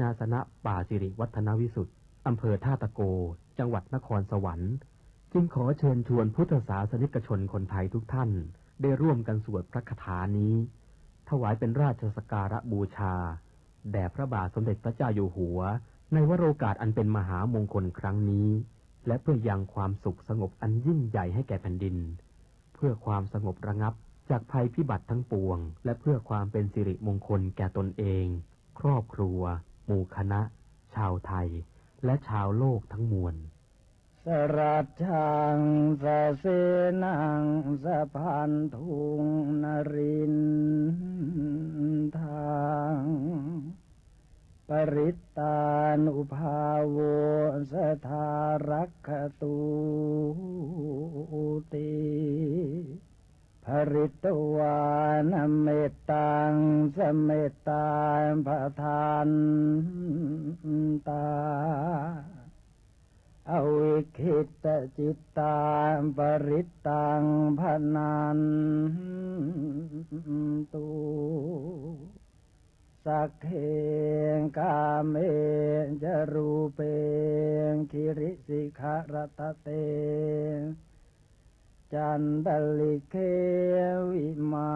นาสนะป่าสิริวัฒนวิสุทธิ์อำเภอท่าตะโกจังหวัดนครสวรรค์จึงขอเชิญชวนพุทธศาสนิกชนคนไทยทุกท่านได้ร่วมกันสวดพระคาถานี้ถวายเป็นราชสักการะบูชาแด่พระบาทสมเด็จพระเจ้าอยู่หัวในวโรกาสอันเป็นมหามงคลครั้งนี้และเพื่อยังความสุขสงบอันยิ่งใหญ่ให้แก่แผ่นดินเพื่อความสงบระงับจากภัยพิบัติทั้งปวงและเพื่อความเป็นสิริมงคลแก่ตนเองครอบครัวหมู่คณะชาวไทยและชาวโลกทั้งมวลสรัจฉังสเสนังสะพันธุงนรินทางปริตตานุภาโวสทารักขตุติภริตวานเมตตังสเมตตาภทานตาอวิคิตจิตตาปริตตังพนันตุสักเขกาเมจรูเปคิริสิขารตเตจันตลิเควิมา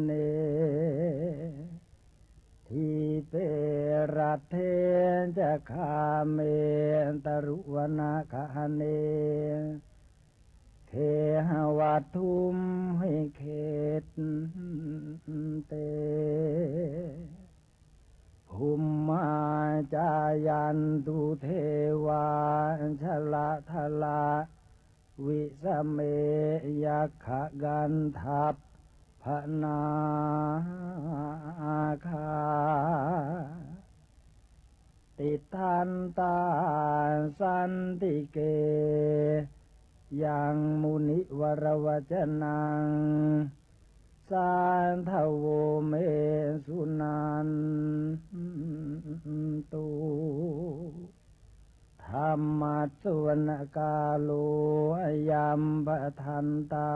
เนทีเปรัตเทจะคาเมตรุวนาคาเนเคหวัตุมให้เขตเตภูมิมาจายันตุเทวาชละทละวิสเมยัคขกันทัพพนาคาติทันตาสันติเกยังมุนิวรวจนังสานทโวเมสุนันตุธรรมัสสวนกาโลยัมปทันตา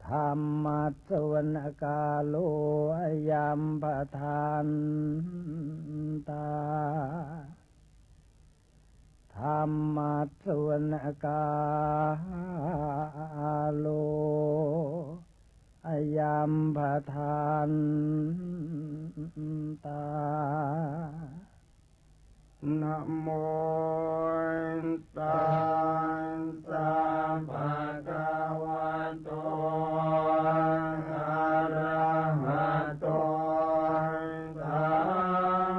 ธรรมัสสวนกาโลยัมปทันตาธรรมัสสวนกาโลยัมปทันตานะโมตัสสะภะคะวะโตอะระหะโตสั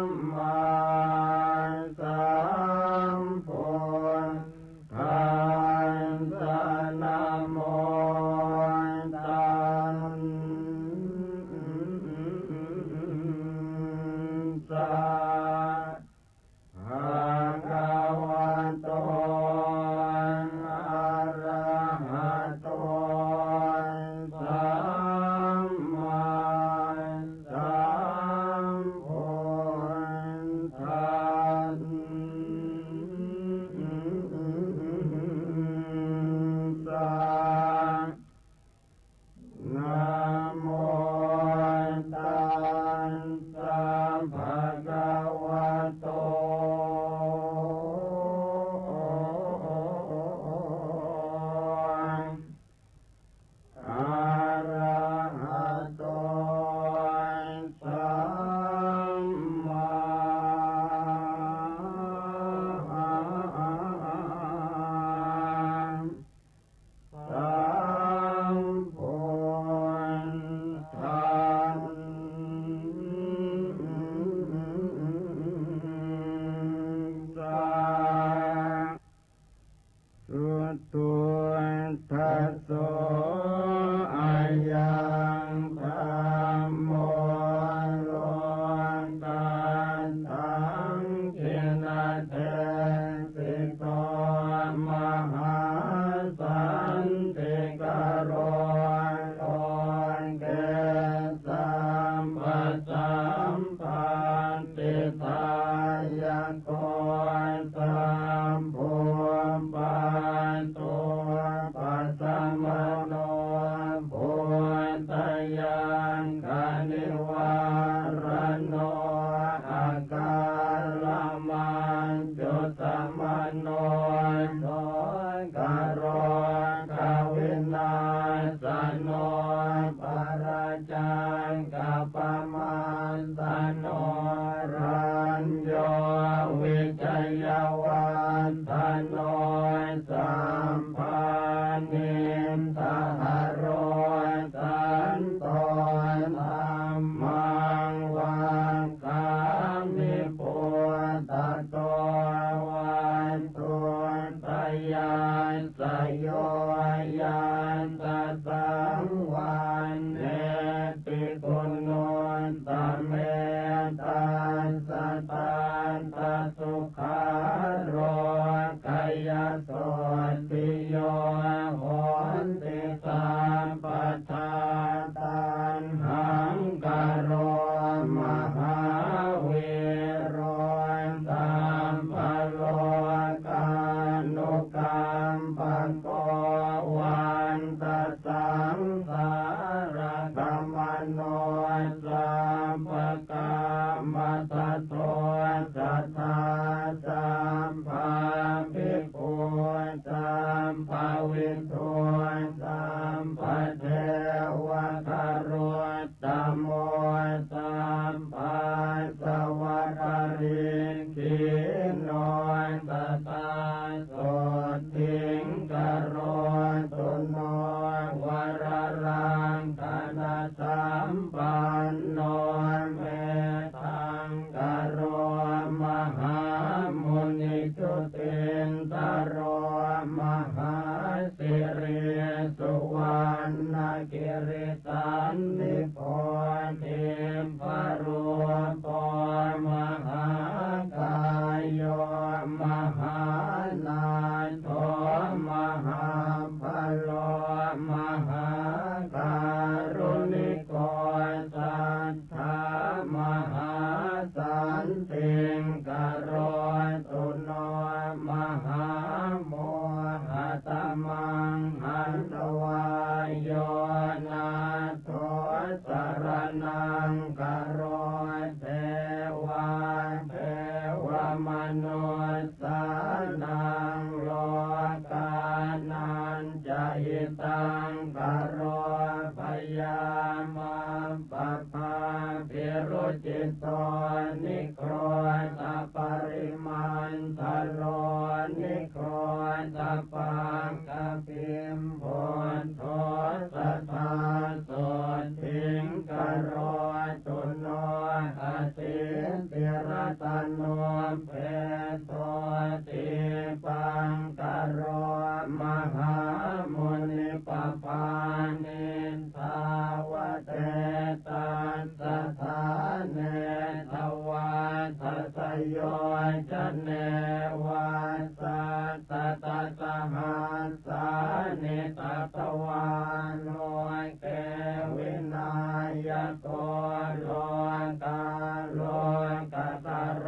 มมาสัมพุทธัสสะนะโมตัสสะภะคะวะโตอะระหะโตสัมมาสัมพุทธัสสะนะโมตัสสะภะคะวะโตอะระหะโตสัมมาสัมพุทธัสสะสุตุทัสโสอายังธัมโมโลกัสสังขินาเทสิโตมหาสันติกโรโลเกสัมปสัมปันติตายโกสัมภูปันตุปัสสมโน โพธิยันคานิวา มังวันกามิปุตตะโตวันตุตยานสยโยยันตสังวันเนติกุณโนตเมตัสสะตันตสุขาโรกายโสติโยโหติสัมปทาตันหังกโรมหาวิโรสัมภโลกานุกรรมปโกวันตสังสารกัมมโนสัมปกามัตโตสัทธาสัมภาภิกขุสัมภวินโทสัมปเทวะคารตโมสัมปัสสวะคาริกิโนตตาโสทิงกโรตุโนวรรังคณสัมปันโนเมตังกโรมหามุนิจุตินตโรมหาสิริสุวรรณกิริสันนิโพธิพรุปมหากายโยมหานาโทมหาพโลมหาการุณิโกสัทธามหาสันติงกโรตุโนมหาโมหตมังหันตวายโยนาโทสรนังกโรเทวาเทวมนุสสานังโลกานันจะหิตังกโรพยามาปภาภิรุจิตโตนิโครตปริมันทโลนิโครตปังกปิมโพนโทสัทธาโสทิงกโรตุโนอติติรตโนเพโตติปังกโรมหามุนิปปานิทาวเตตันสถาเนทวัฏสโยจเนวาสัตตะสหัสสานิตตวานโนเกวินายโกโลกาโลกตโร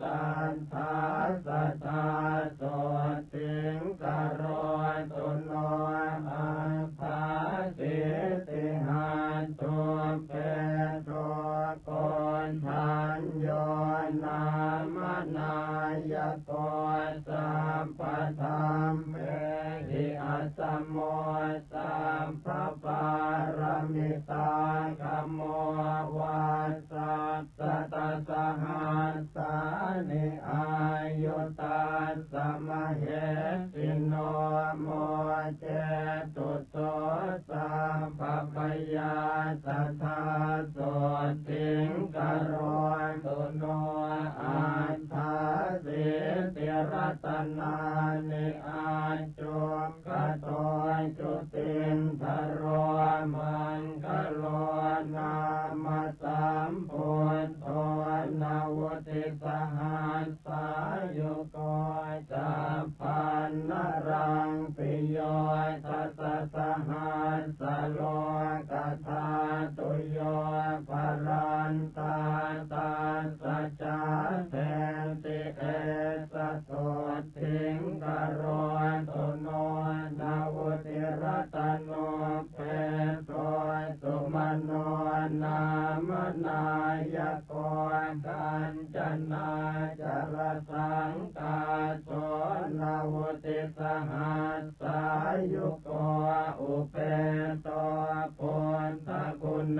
สันทาสัทธาโสติงกโรตุโนอัฏฐาสิติหันตุเปโตโกนทันโยนามนายโกสัมปธรรมเมหิอัสสมโมสัมภปารมิตาคัมโมวาสัสสะตสหัสสานิอายุตัสสะมะเหสิโนโมเจตุโสสัมภปยาสัทธาโสติงกโรตุโนอัฏฐาสิติรัตนานิอาจุกโตจุตินทโรมังคโลนามสัมพุทโธนาวุติสหัสสายุโกจัปปันนรังปิโยทัสสะสหัสสะโลกธาตุโยปรันตาตาสัจจาเทติเอสะโสทิงกโรตุโนนาวุติรัตโนเปโตสุมโนนามนายโกกัญจนาจรสังกาโสนาวุติสหัสสายุโกอุเปโตปุณตะกุณเน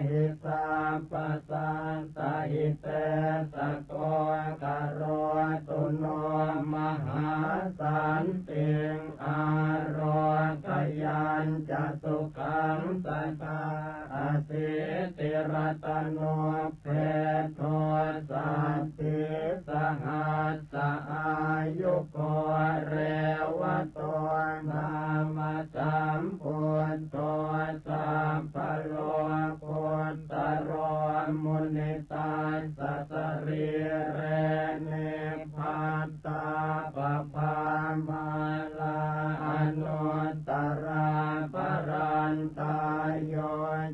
หิสัมปสันตหิเตสโกกโรตุโนมหาสันติงอโรกยัญจสุขังสัตตาอสิติร ตโนเพโทสัพพิสหัสสะอายุโกเรวะโตนามาสัมพุทโธสัพพะโลกุตโรมุนิตาสัสริเรเนพัตตาปะภามาลาอนุตตราปรันตายโย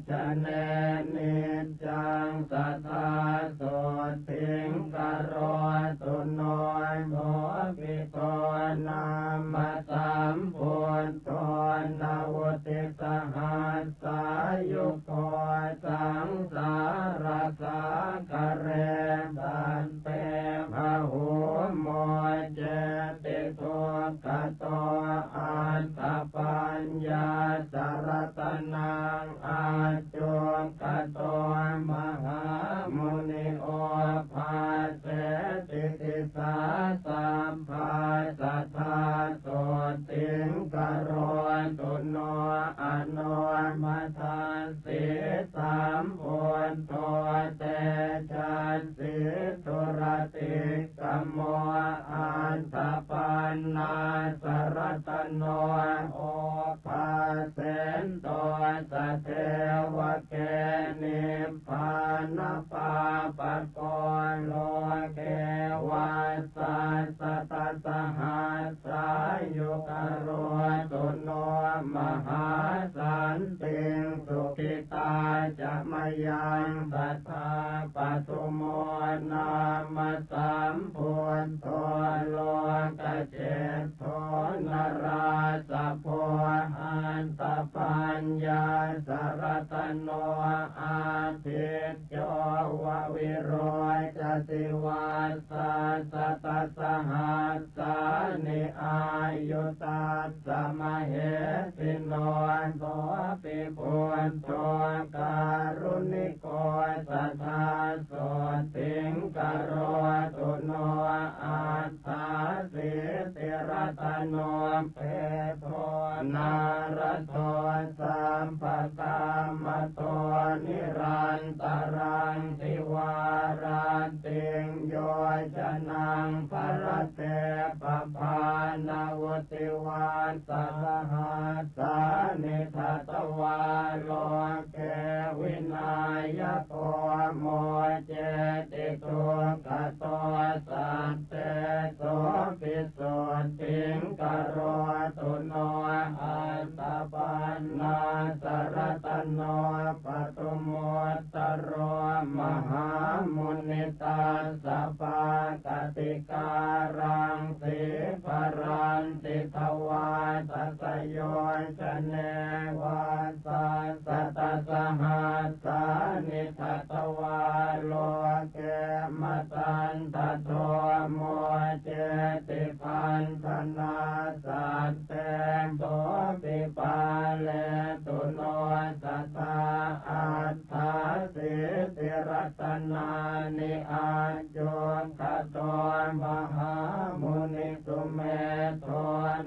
ชเนนิจังสัทธาโสติงกโรตุโนโมปิโตนามาสัมพุทโธนาวุติสหัสสายุโกสังสารสังกเรบันเตภะหุโมเจติทุกขโตอันตปัญญาสารตนังอาจุกโตมหามุนิโอภาเสติติสาสัมภาสัทธาโสติงกโรตุโนอโนมัทานสิสัมพุทโธเตชันสิตุรติกัมโมอันตปันนาสรตโนโอภาเสนโตสเทวเกนิพพานปาปะโกโลเกวัสสัสสตสหัสสายุกโรตุโนมหาสันติสุขิตาจะมยังสัทธาปทุโมนามาสัมพุทโธโลกเจตโธนราสะโพอันตปัญญาสารตโนอาทิตโยววิโรจติวาสัสตสหัสสานิอายุตัสสะมะเหสิโนโสปิพุทโธการุณิโกสัทธาโสติงกโรตุโนอัตถาสิติรตโนเพโทนารโทสัมปตามโตนิรันตรังติวาราติงโยชนังภรเตปภานาวติวาสัทหาสานิทัตวาโลเกวินายโกโมเจติตุกโตสันเตโสปิโสติงกโรตุโนอันตปันนาสรตโนปตุโมตโรมหามุนิตาสัพพกติการังสิภรันติทวาสัสโยชเนวัสสัสตสหัสสานิทัตวาโลเกมตันตโทโมเจติพันธนาสัตเตโสปิปาเลตุโนสัทธาอัตถาสิติรัตนานิอาจุขโตมหามุนิสุเมโท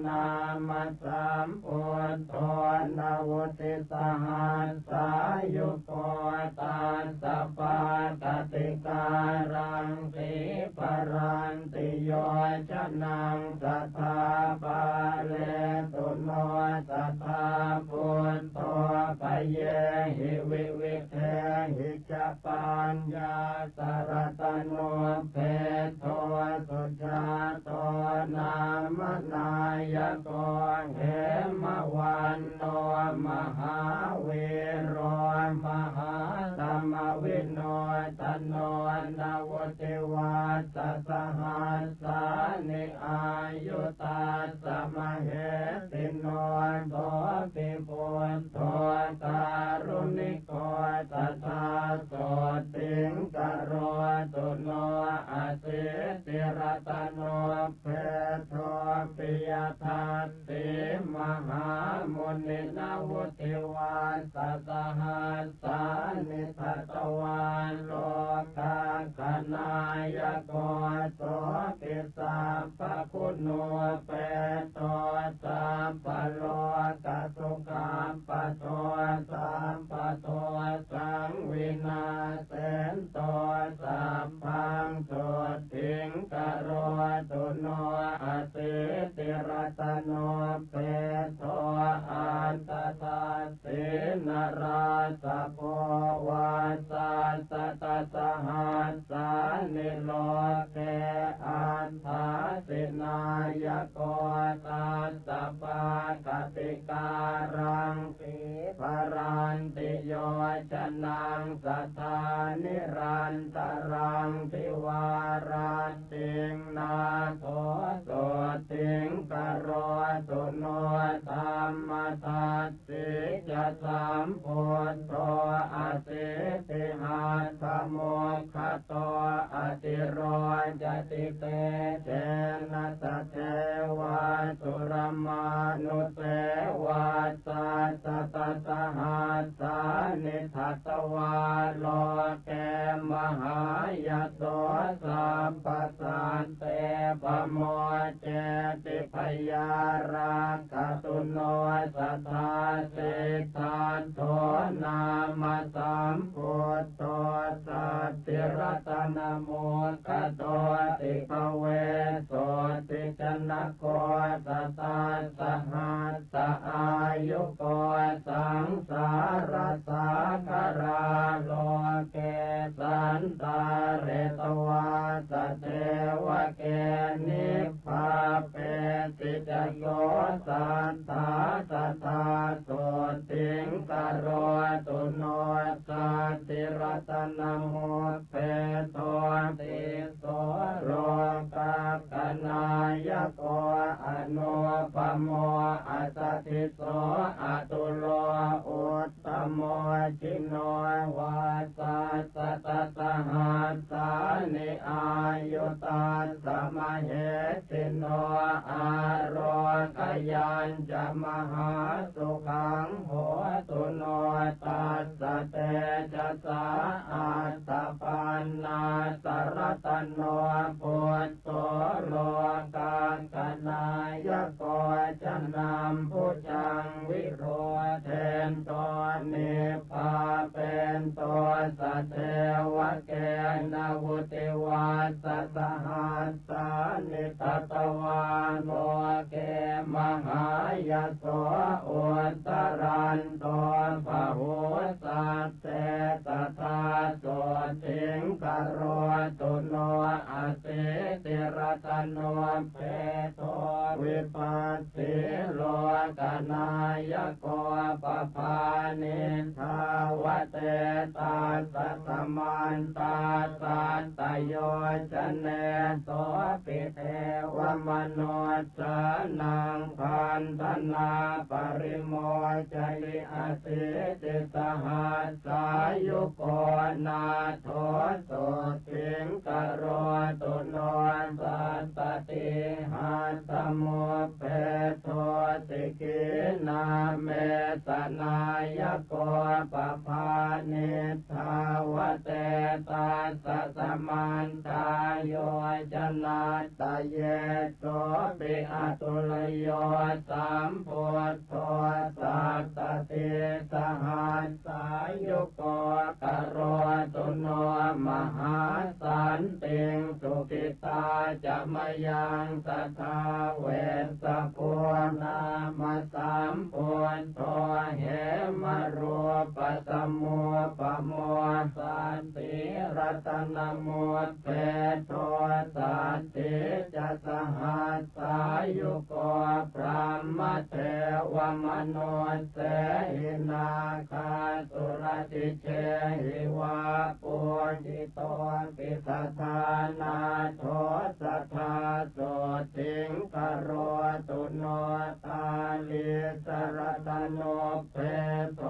นามาสัมพุทโธนาวุติสหัสสายุโกตัสสะปะกติการังสิปรันติโยชนังสัทธาปาเลตุโนสัทธาพุทโธปเยหิวิวิเทหิจปัญญาสารตโนเพโทสุชาโตนามนายโกเหมวันโนมหาวิโรมหาธรรมวิโนตโนนาวุติวาสสหัสสานิอายุตัสสะมะเหสิโนโสปิพุทโธการุณิโกสัทธาโสติงกโรตุโนอาสิติรตโนเพโทปิยทันติมหามุนินาวุติวาสสหัสสานิทัตวาโลกา นายโกโสติสัพพะคุณโนเปโตสัพพะโลกสุขัมปโตสัมปโตสังวินาเสนโตสัพพังสุทิงกโรตุโนอสิติรัตโนเปโตอันตตาสินราสโพวาสัสตสหัสสานิโลเกอันทาสินายโกตัสสะปะกติการังปิภรันติโยชนังสัทธานิรันตรังทิวาราติงนาโทโสติงกโรตุโนธรรมทัสสิจะสัมพุทโธอสิติหัตถโมคขโตอติโรจติเตเจนะสะเทวะสุรมานุเสวะสัสสะตสหัสสานิทัตวาโลเกมหายโสสัมปสันเตปโมเจติพยาราคตุโนสัทธาสิทธานโทนามสัมพุทโธสัตติรัตนโมคโตติภเวโสติจนะโกสัตตาสหัสสะอายุโกสังสารสาคาราโลเกสันตาเรตวาสเทวเกนิพพาเปติจโยสันตาสัทธาโสติงกโรตุโนสัตติรัตนโมเปโตติโสโรกักนายโกอนุปโมอัสสทิโสอตุโลอุตตโมจิโนวาสัสสะตสหัสสานิอายุตัสสะมเหสิโนอาโรกยัญจะมหาสุขังโหตุโนตัสสะเตจะสาอัตตปันนาสรตโนพุทโธโลกังกนายโกจะนำผู้จังวิโรเทนตัวนิพพาเป็นตัวสัตเทวะเกนาวุติวาสสหัสสานิตตวาโลเกมหายโสอุตตรันโตภะโหสัตเตตถาโสติงกโรตุโนอสิติรัตโนเปโตวิปัสสิโลกนายโกปภานิทาวเตตาสัตมันตาสัตตโยชเนโสปิเทวมโนจานังพันธนาปริโมจลิอสิติสหัสสายุโกนาโทโสติงกโรตุโนสัตตติหัตถโมเปโทติกินาเมสนายโกปภานิทาวเตตาสสมันตาโยจนาตเยโสปิอตุลโยสัมพุทโธสัตตติสหัสสายุโกกโรตุโนมหาสันติงสุขิตาจะมยังสัทธาเวสสปุณามสัมพุทโธเหมรูปสมุปโมสันติรัตนโมเปโตสันติจะสหัสสายุโกพระมเทวมโนเสหินาคาสุรติเชหิวาปุจิโตปิสัทธานาโทสัทธาโสติงก โรตุโนตาลิสรตโนเพโท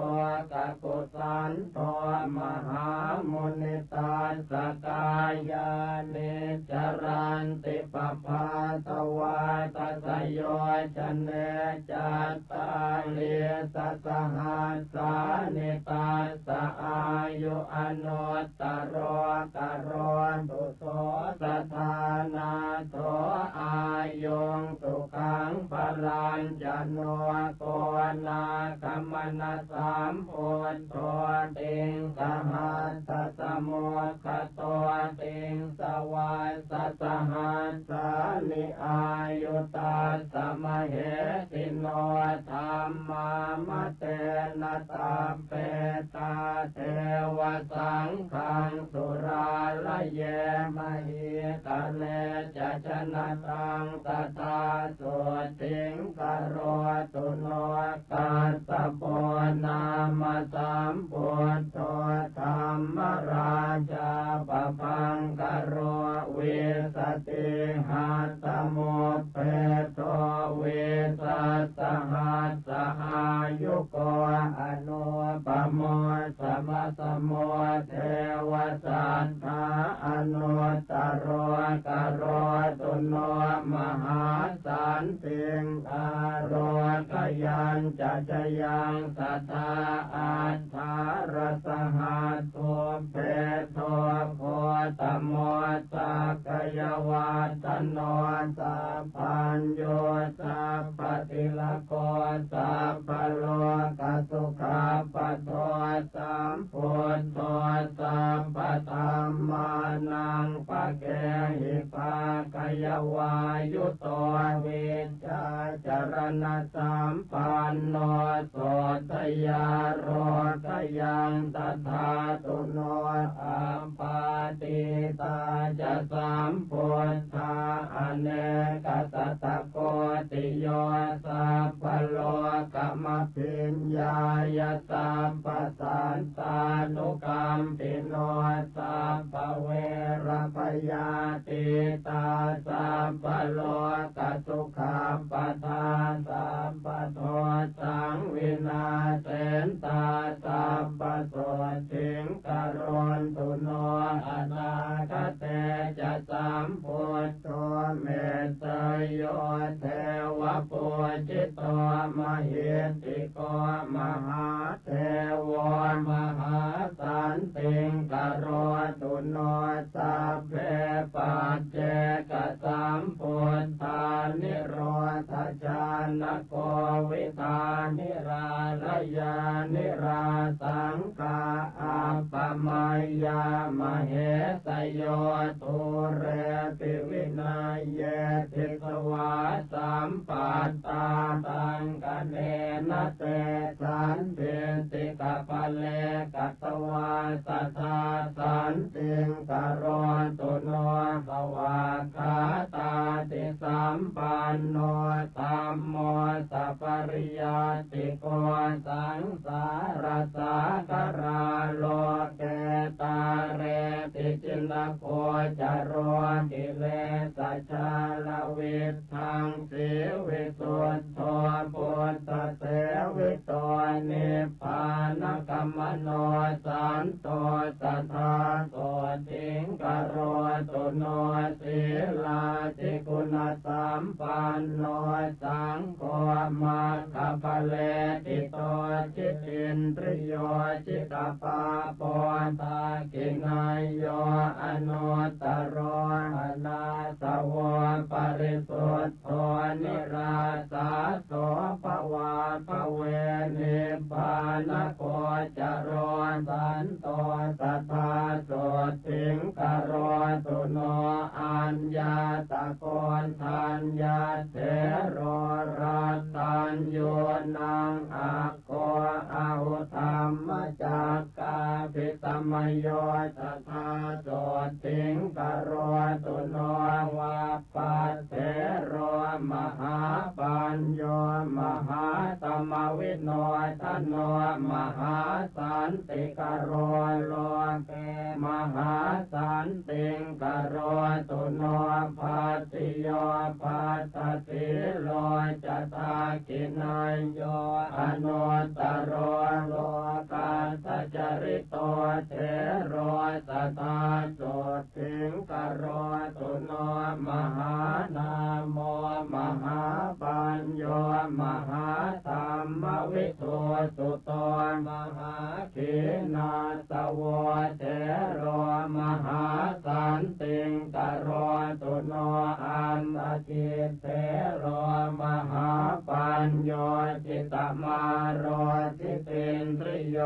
กกุสันโตมหามุนิตาสกายานิจรันติปภาตวาตัสโยชเนจัตตาลิสสหัสสานิตาสอายุอนุตตรกโรตุโสสถานาโตอายุงสุขังปรัญจโนโกนาคัมมนะสามพุทโธติงสหัสสมุขโตติงสวาสสหัสสานิอายุตาสมเหติโนธรรมามเตนะตาเปตาเทวสังฆังสุราลเยมหิตะเลจะชนะตังตถาสุติงกโรตุโนกัสสะโปนามสัมพุทโธธรรมราชาปพังกโรวิสติหัสสมุปเพโตวิสัสสหัสสอายุโกอนุปโมสมะสโมเทวสัทธาอนุตตรกโรตุโนมหาสันติงอโรกยัญจะจยังสัทธาอัฏฐารสหัสสุเพโทโคตโมสักกยวาตโนสัพพัญโยสัพพติลโกสัพพโลกสุขาปโทสัมพุทโธสัพพธัมมานังปะเกหิภาคยวายุโตวิชชาจรณะสัมปันโนโสตยาโรกยังตถาตุโนอัมปาติตาจะสัมพุทธาอเนกสัตตโกติโยสัพพโลกมพิญญายสัพพสันตานุกรรมปิโนสัพพเวรปยาติตาสัพพโลกสุขัมปทาสัพพโทสังวินาเสนตาสัพพโสติงกโรนตุโนอนาคเตจะสัมพุทโธเมตเตโยเทวปุจิตโตมหิติโกมหาเทวมหาสันติงกโรตุโนสัพเพปัจเจกสัมพุทธานิโรธจานโกวิธานิราลยานิราสังฆาอัปปมัยยามเหสโยตุเรปิวินัยเยติสวาสัมปัตตาตังกเนนะเตสันเพียนติกะปะเลกัตวาสัทธาสันติงกโรตุโนภวาคาตาติสัมปันโนธัมโมสัพปริยาติโกสังสารสาคาราโลเกตาเรติจินโคจโรกิเลสชาลวิทังสิวิสุทโธปุตตะเสวิโตนิพพานกัมมโนสันโตสัทธาโสติงกโรตุโนศีลาจิกุณสัมปันโนสังโฆมัคคปะเลติโตจิตินทริโยจิตปาปอนตากินายโยอนุตตรอนาสวปริสุทธโธนิราสาโสภวาภเวนิพพานโคจโรสันโตสัทธาโสติงกโรตุโนอัญญาตะโกนทัญญาเถโรรัตตัญโยนังอักโกอาหุธรรมจักกาภิตมโยสัทธาโสติงกโรตุโนวาปัสเถโรมหาปัญโยมหาตมวิโนทโน มหาสันติกโรโลเกมหาสันติกโรตุโนภัสสิโยภัสสติโลจะตากินัยโยอนุตตโรโลกาสจริโตเทโรสตาโสติงกโรตุโนมหานามโมมหาปัญโยมหาธรรมวิทูสุโตมหาขีนาสวเทโรมหาสันติงกโรตุโนอันตจิตเทโรมหาปัญโยจิตมาโรจิตินทริโย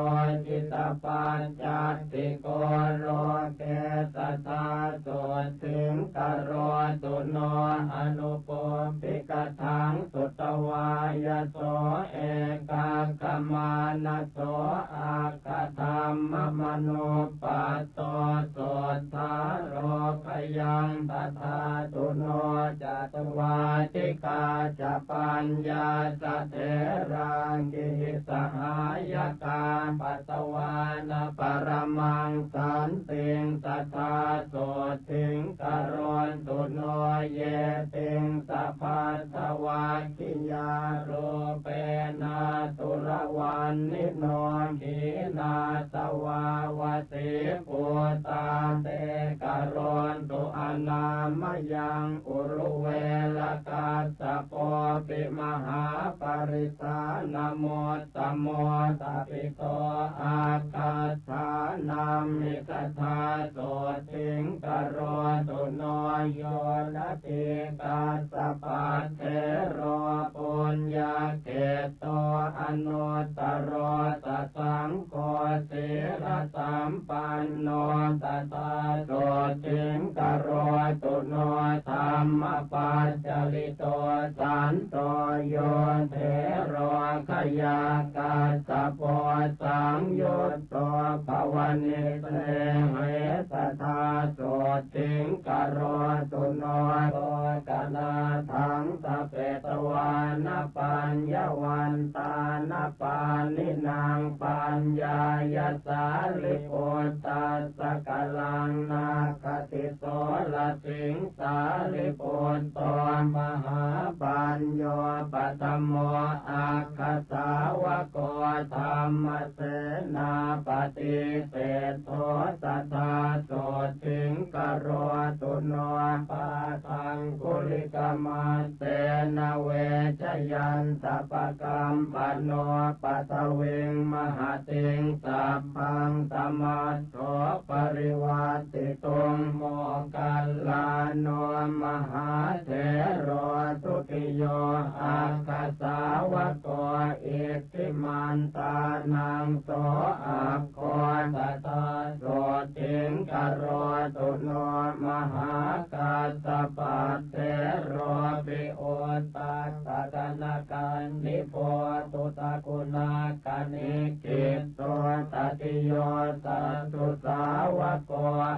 จิตปัญจติโกโลเกสตาโสติงกโรตุโนอนุปปิกทังสุตวายโสเอกากมานะโสอาคธรรมมโนปัตโตโสทาโรพยังตถาตุโนจัตวาติกาจะปัญญาสเถรังกิสหายกาปัสสวานะปรมังสันติงตถาโสติงกโรตุโนเยติงสัพพะทวาคิยาโรเปนะตุระวันนิโนขีนาสวาวติปุตตาเตกโรตุอนามยังอุรุเวลกาสโปปิมหาปริสานโมตโมตปิโตอาคาธานามิกถาโสติงกโรตุโนโยนะติกาสปัตเทโรปุญญาเกโตอนุตตโรตสังโฆศิรสัมปันโนตตาโสติงกโรตุโนธรรมปัจจลิโตสันโตโยเทโรขยากาสโพสังยุตโตภวนิเตเหสทาโสติงกโรตุโนโตกนาทังสเปตวานปัญญวันตานปานินางปัญญายสาลิปุตตาสกลังนาคติโสลสิงสาลิปุตโตมหาปัญโยปัตโมอาคสาวโกธรรมเสนาปฏิเสธโทสัทธาโสติงกโรตุโนปาทังกุลิกมัสเตนะเวชยันตปกรรมปโนปัตเวงมหาติงสัพพังตมัสโสปริวัติตุงโมกัลลาโนมหาเถโรสุติโยอาคาสาวกโกอิทธิมันตานังโสอาโคตตาโสติงกโรตุโนมหากาสปัตเถโรปิโอตัสสะกนาการนิโพตุตะกุณากานิกิตโตตติโยสัตตุสาวกโก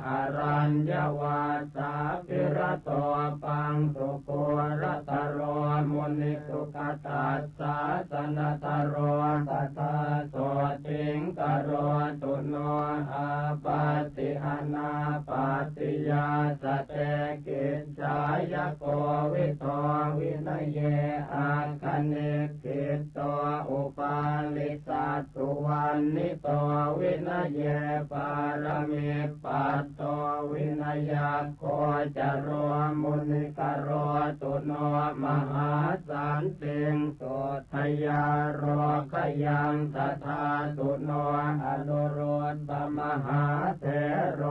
อรัญญวาสาภิรโตปังสุโกรตโรมุนิสุขตัสสะสนัตโรสัทธาโสติงกโรตุโนอาปาติหานาปาติยาสเตกิจจายโกวิโตวินัยเยอาคเนกิตโตอุปาลิสัตตุวันนิโตวินัยเยปารมิปัตโตวินัยโกจโรมุนิกโรตุโนมหาสันติงโสทยาโรขยังตถาตุโนอนุโรธมหาเถโร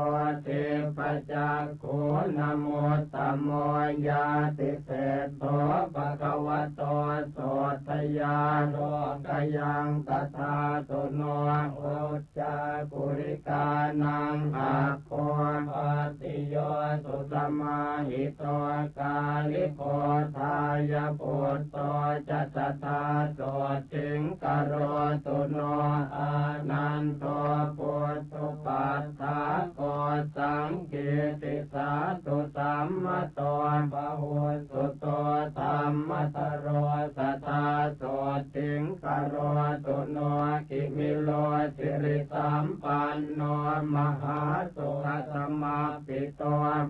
ติปจักขุนโมตโมยาติเศธโตภะคะวะโตโสทยาโรขยังตถาตุโนโอจากุริกานังอาโคปติโยสุสมาหิโตกาลิโกทายาปุตโตจัตตาโสติงกโรตุโนอานันโตปุตตุปัฏฐาโกสังกิติสาตุสัมมโตปะหุสุโตธรรมตโรสัทธาโสติงกโรตุโนกิมิ มาปิโต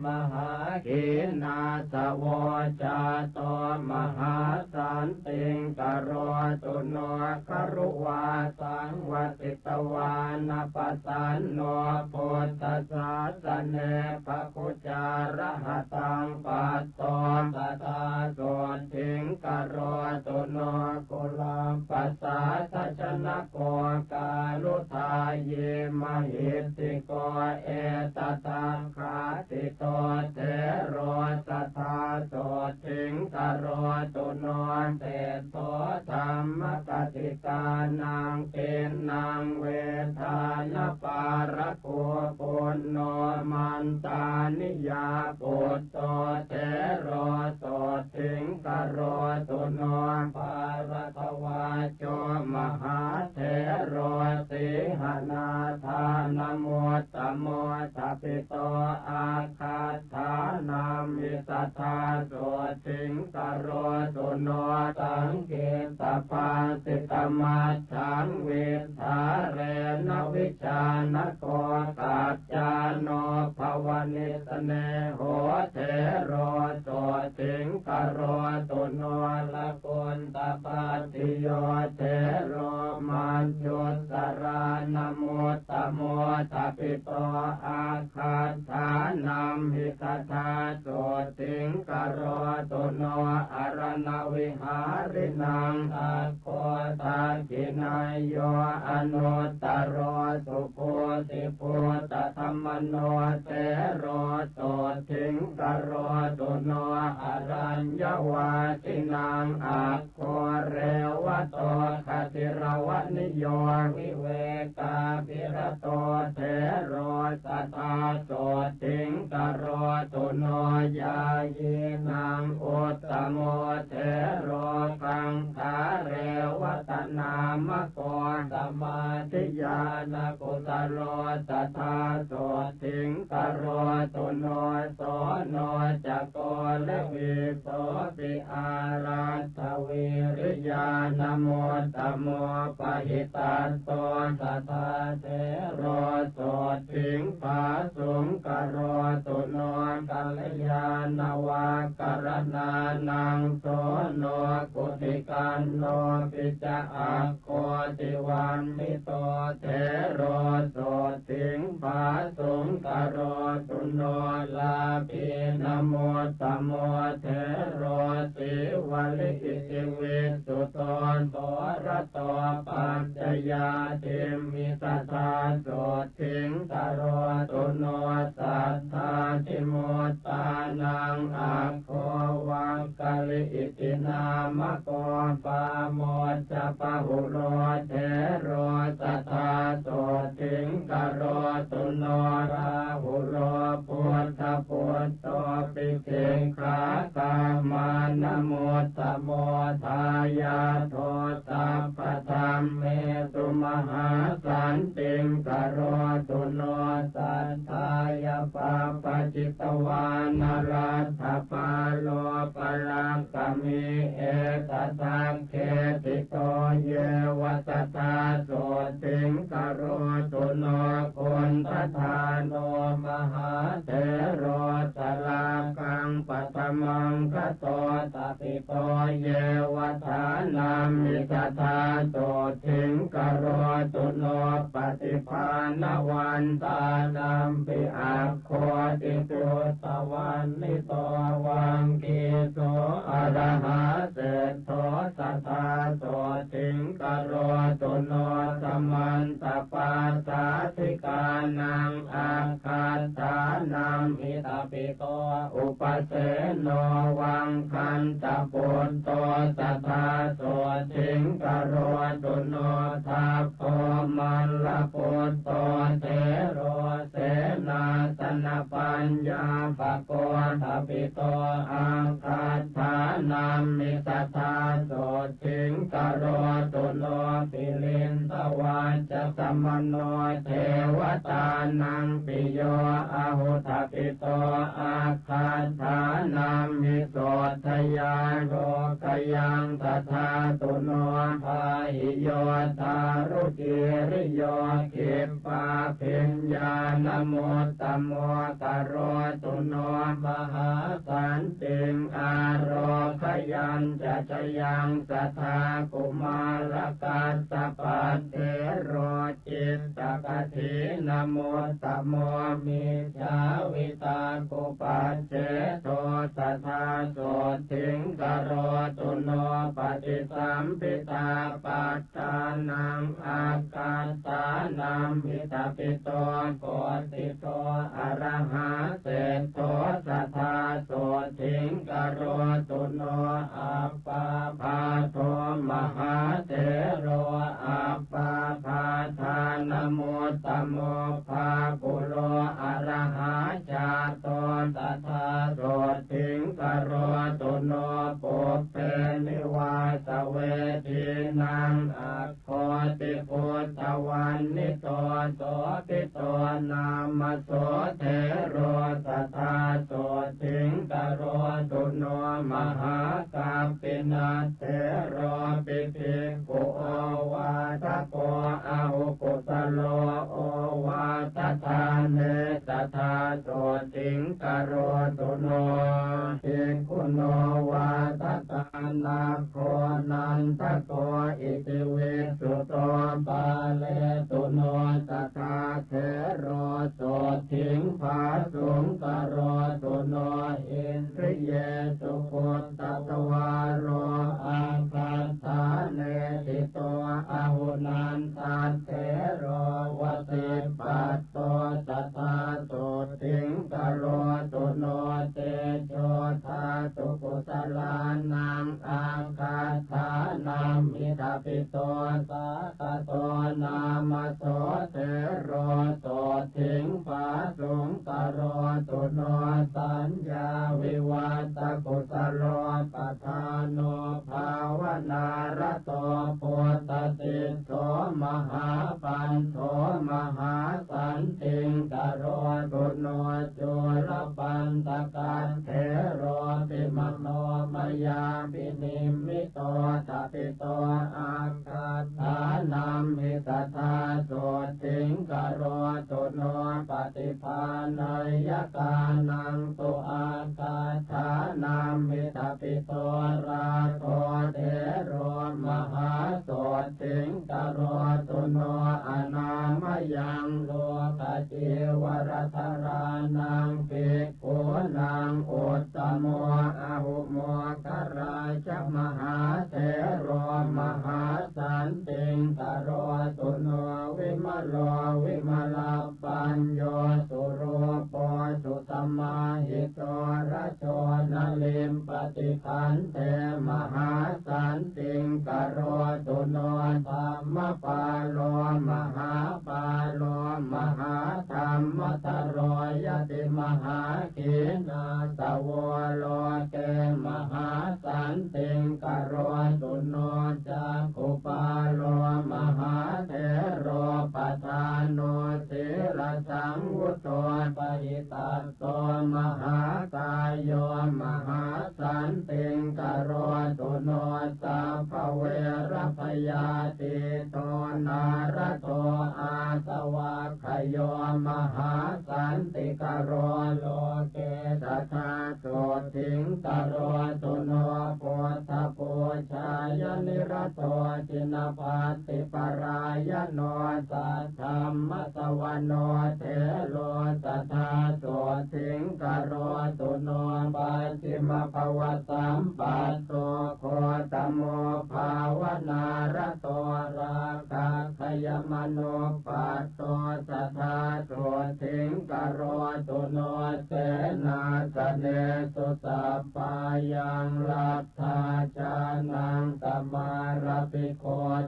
มหาขีนาสวจาโตมหาสันติงกโรตุโนกรุวาสังวติตวานาปสันโนพุทธศาสเนภคุจารหัตังปัสโตตตาโสทิงกโรตุโนกุลาปัสสาสชนะโกกาลุทาเยมหิติโกเอตตังคาติโตเทโรสัทธาโสทิงกโรตุโนเตโตธรรมกติกานังเป็นนางเวทานปารโคปุณโนมันตานิยาปุตโตเทโรโสทิงกโรตุโนปารทวาโจมหาเทโรสิหนาทานโมตโมทัปิโตอาคาธานามิสัทธาโสทิงกโรตุโนสังเกตปาสิตมัจฉังเวทาเรนวิชานโกกัจจาโนภวนิสเนโหเทโรโสทิงกโรตุโนละกุณตปัตติโยเทโรมันจุสรานโมตโมทัปิโตอาคาธานัมหิสัทธาโสทิงกโรตุโนอรณวิหารินังอัคโคทักขินายโยอนุตตโรสุโพธิพุทธธรรมโนเทโรโสทิงกโรตุโนอรัญญวาสินังอัคโคเรวโตคติรวนิโยวิเวกาภิรโตเทโรสัทธาโสทิงกโรตุโนยาเยนังอุตตโมเทโรกังขาเรวตนามโกสมาธิญาณกุสโลสัทธาโสทิงกโรตุโนโสโนจักโกเลวิโสปิอารัตถวิริยานโมตโมปหิตัสโตสัทธาเทโรโสทิงภาสุงกโรตุโนกัลยาณวากรณานังโสโนกุติกันโนปิจอัคโคติวันมิโตเทโรโสทิงภาสุงกโรตุโนลาภินโมตโมเทโรสิวลิอิติวิสุตโตโตระโตปัญจยาติมิสัทธาโสทิงกโรตุโนสัทธาทิโมตานังอัคโควังกะลิอิตินามโกปาโมจปะหุโรเทโรสัทธาโสทิงกโรตุโนราหุโรพุทธพุทโตปิเกขากามานโมตโมทายาโทสัพพธรรมเมสุมหาสันติงกโรตุโนสัทธายาปาปจิตวานารัตถปาโลปลังกมิเอตตังเขติโตเยวสัทธาโสติงกโรตุโนคุณทธาโนมหาเถโรสลากังปัตมังคโตตติโตเยวทานามิสัทธาโสติงกโรตุโนปฏิภาณวันตานัมปิอัคโคติตุตวันนิโตวังกีโสอรหะเศธโธสัทธาโสติงกโรตุโนสมันตปาสาธิกานังอาคาธานัมหิตาปิโตอุปเสโนวังคันตปุตโตสัทธาโสติงกโรตุโนทัพโพมันลปุตโตเทโรเสนาสนปัญญาปโกทัปิโตอาคาธานัมมิสัทธาโสทิงกโรตุโนปิลินทวันจะสมโนเทวตานังปิโยอาหุทา ปิโตอาคาธานามิโสทยาโลกยังตถาตุโนภาหิโยธารุจิริโยขิปปาภิญญาณโมตตโมตโรตุโนมหาสันติงอาโรคยัญจะชยังสัทธากุมารกัสสปะเทโรจิตตกถินโมตตโมมิจาวิตากุปัจเจโตสัทธาโสทิงกโรตุโนปฏิสัมปิตาปัฏฐานังอาการตานัมหิตาปิโตโกติโตอะระหะเศโตสัทธาโสทิงกโรตุโนอัปปาภาโทมหาเถโรอัปปาภาทานโมตตโมภาปุโรอะระหะจาโตสัทธาโสทิงกโรตุโนปุพเพนิวาสเวทีนังอัคโคติพุทธวันนิโตโสปิโตนามโสเทโรสัทธาโสทิงกโรตุโนมหากัปปินาเทโรปิภิกขุโอวาทโกอาหุกุสโลโอวาททานเนสัทธาโสทิงกโรตุโนภิกขุโนวาทตานาโคนันทโกอิติวิสุโตปาเลตุโนสัทธาเทโรโสทิงภาสุงกโรตุโนอินทริเยสุขุตตตวารโรอาคาธาเนติโตอาหุนันตัสเทโรวติปัตโตสัทธาโสทิงกโรตุโนเตโชธาตุกุสลานังอาคาธานามิตาปิโตสาคโตนามโสเทโรโสทิงภาสุงกโรตุโนสัญญาวิวัตกุสโลปทานโนภาวนารโตปุตตติโสมหาปันโสมหาสันติงกโรตุโนจุลปันตกันเทโรปิมโนมยาปินิมิโตตปิโตอาคาธานัมหิตถาโสทิงกโรตุโนปฏิภาณยกานังตุอาคาธานัมหิตปิโตราโทเทโรมหาโสทิงกโรตุโนอนามยังโลกจิวรธารานังภิกขุนังอุตตโมอาหุโมคราชมหาเถโรมหาสันติงกโรตุโนวิมโลวิมลปัญโยสุโรปสุตมาหิโตระโชนลิมปฏิคันเทมหาสันติงกโรตุโนธรรมปาโลมหาปาโลมหาธรรมตโรยติมหาขีนาสวโลเกมหาสันติงกโรตุโนจักขุปาโลมหาเถโรปทานโนศิรสังวุโตปหิตัสโตมหากายโยมหาสันติงกโรตุโนสัพพเวรพยาติโตนารโตอาสวะขโยมหาสันติกโรโลเกสัทธาโสทิงกโรตุโนปุถธปูชายนิรโตจินภัสติปรายโนสัทธัมมสวโนเทโลสัทธาโสทิงกโรตุโนปัจฉิมภวสัมปัสโตโคตโมภาวนารโตราคะขยมโนปัสโตสัทธาโสทิงกโรตุโนเสนาสเนสุสัพพายังลัทธาจานังตมารปิโค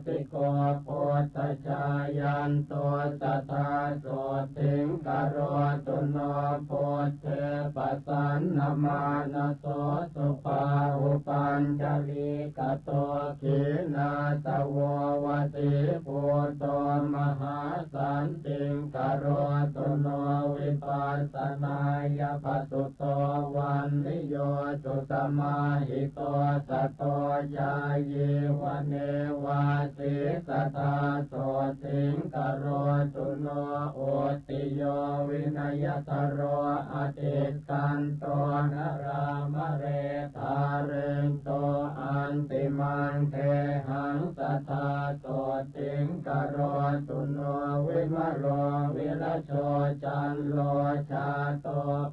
ติโกโพธจายันโตสัทธาโสทิงกโรตุโนโพเทปสันนมานโสสุปาหุปัญจลีกโตขีนาสววติปุ โตมหาสันติงกโรตุโนวิปัสสนายปัสสุโตวันนิโยจุตมาหิโตสัตโตยาเยวเนวาสิสตาโสติงกโรตุโนโอติโยวินัยตโรอติกันโตนรามเรธาเรนโตอันติมังเทหังสัทธาโสติงกโรตุโนวิมโรวิรโชจันโลชาโต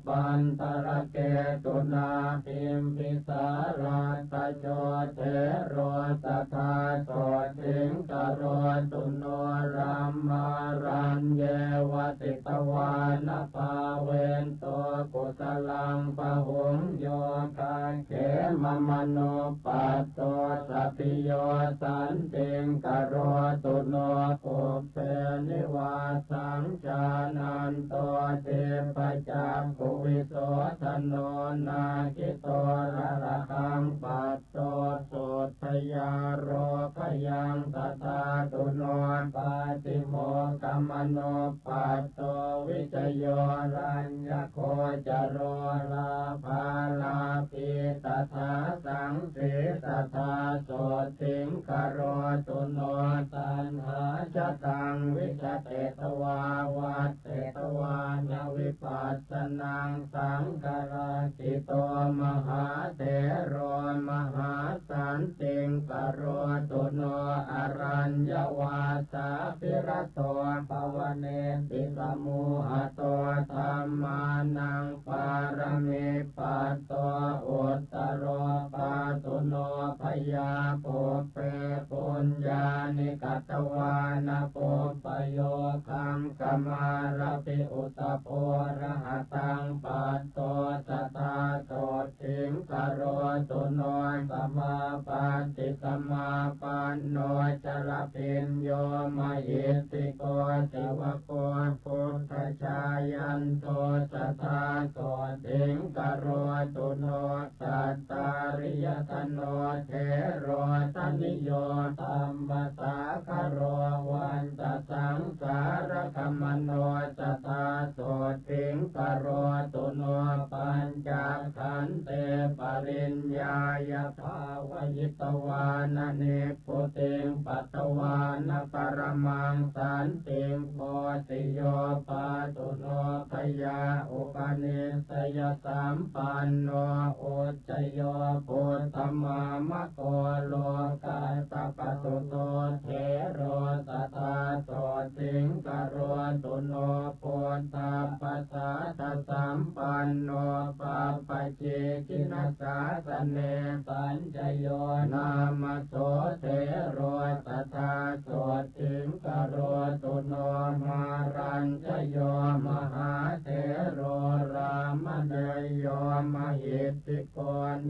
ปันตระเกตุนาพิมพิสาราตโชเทโรสัทธาโสติงกโรตุโนรัมมารัญเยวติตวานภาเวนโตกุสลังปะหุงโยกาเขมมโนปัตโตสัพพิโยสันติงกโรตุโนปุเพนิวาสังจานันโตเทปจักขุวิโสทโนนาคิโตระระหังปัตโตโสทยาโรพยังตถาตุโนปาติโมกขมโนปัตโตวิจโยรัญญโคจโรลาภาลาภิตถาสังสีตถาโสติงกโรตุโนตันหาชตังวิชเตตวาวัตเตตวานวิปัสสนังสังกราคิโตมหาเถโรมหาสันติงกโรตุโนอรัญญวาสาภิรโตภวเนติสมุหโตธัมมานังปารมิปัตโตอุตตโรปาตุโนพยาปุเปปุญญานิกัตวานะปุปโยคังกมารปิอุตโพระหตังปัตโตตถาโสติงกโรตุโนสมาปันติสมาปันโนจรพินโยมหิตติโกสิวโกพุทธชายันโตตถาโสติงกโรตุโนสัตตาริยตโนเทโรตนิโยตัมปสาคโรวันตสังสารคมโนตถาโสติงกโรตุโนปัญจขันเตปริญญายภาวยิตวานเนปุติงปัตตวานปรมังสันติงโพธิโยปาตุโนพยาอุปนิสยสัมปันโนอุจจโยปุตตมามะโกโลกาตปัสสุโตเทโรตถาโสติงกโรตุโนปุตตาปัสสะทะสัมปันโนปัปปะเจกินัสสาสเนสัญจโยนามโสเทโรตถาโสติงกโรตุโนมารัญจโยมหาเถโรรามเนยโยมหิตติโก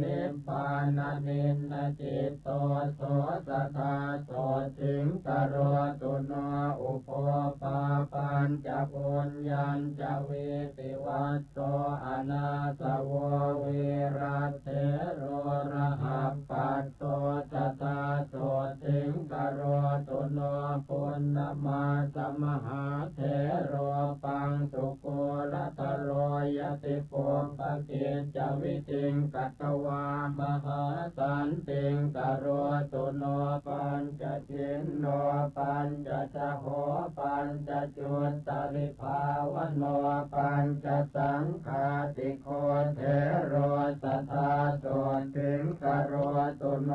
นิพพานานินนจิตโตโสตถาโสติงกโรตุโนอุปปาปัญจปุญญัญจเวติวัตโตอนาสวเวรัตเถโรระหัปปัตโตตถาโสติงกโรตุโนปุณณมาสมหาเถโรปังสุโกรัตโรยติปุปปะเกจวิติงกัตตวามหาสันติงกโรตุโนปัญจจินโนปัญจชโหปัญจจุตตริภาวโนปัญจสังฆาติโคเทโรสัทธาโสติงกโรตุโน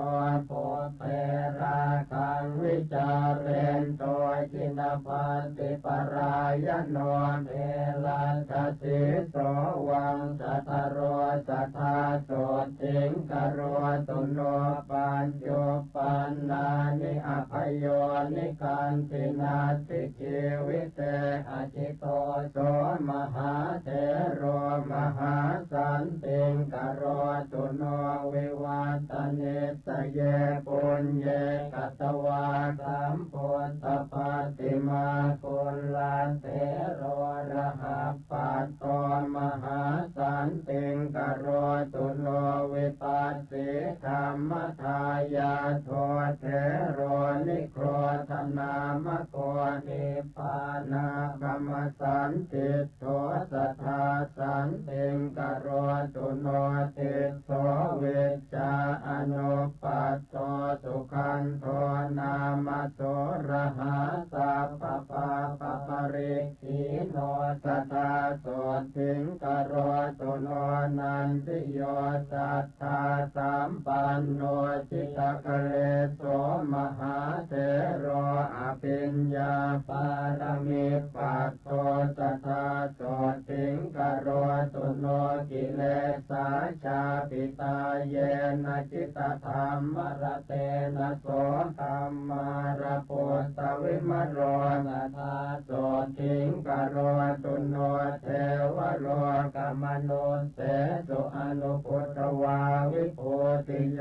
โพเทราคังวิจาเรนโตจินปันติปรายโนเทลันทสิโสวังสัทธโรสัทธาโสติงกโรตุโนปัญโยปันนานิอภโยนิการตินาติชีวิเตอจิโตโสมหาเถโรมหาสันติงกโรตุโนวิวัตเนสเยปุญเยกัตวาสัมพุทธปฏิมากุลาเถโรระหัปปัตโตมหาสันติงกโรตุโนวิปัสสิธรรมทายาโทเถโรนิโครธนามโก ตุโนนันติโยสัทธาสัมปันโนจิตกเลโสมหาเถโรอภิญญาปารมิปัสโสสัทธาโสติงกโรตุโนกิเลสาชาปิตาเยนะจิตธรรมรเตนะโสธรรมารปุตตวิมโรสัทธาโสติงกโรตุโนเทวโลกมนุเสสุอนุพุทธวาวิภูติโย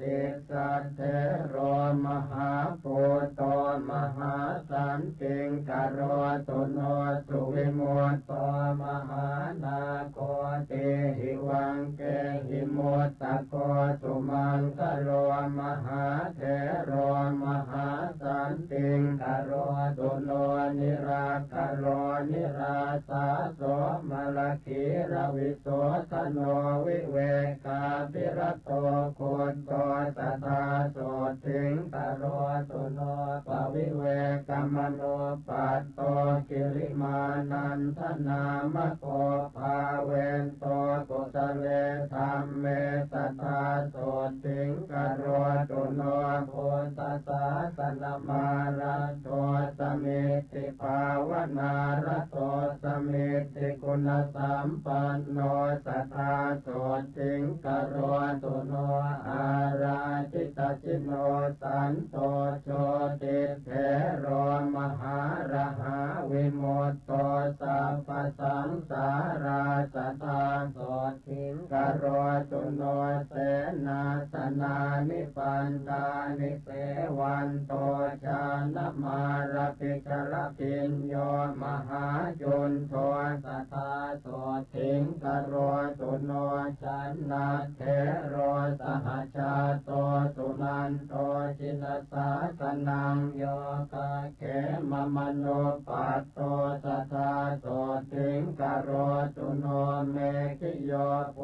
ติสัทเทโรมหาภูโตมหาสันติงกโรตุโนสุวิมุตโตมหานาโคติหิวังเกหิมุตตะโกสุมังกโรมหาเถโรมหาสันติงกโรตุโนนิราคโรนิราสาโสมลคีระวิโสทโนวิเวกาปิรโตโคโตสัทธาโสติงกโรตุโนปวิเวกมโนปัตโตกิริมานันทนามโกภาเวนโตกุสเลธัมเมสัทธาโสติงกโรตุโนโพธิสาสนมาระโตสมิติภาวนาระโตสมิติคุณสัมปันโนสัทธาโสติงกโรตุโนอาราจิตจิโนสันโตโชติเถโรมหาระหาวิมุตโตสัพพสังสาราสัทธาโสติงกโรตุโนเสนาสนานิปันดานิเสวันโตชานมาระปิกระปิญโยมหาจุนโทสัทธาโสติงกโรตุโนชันนาเทโรสหชาโตสุนันโตจินสาสนังโยกะเขมมโนปัตโตสัทธาโสติงกโรตุโนเมขิโยโพ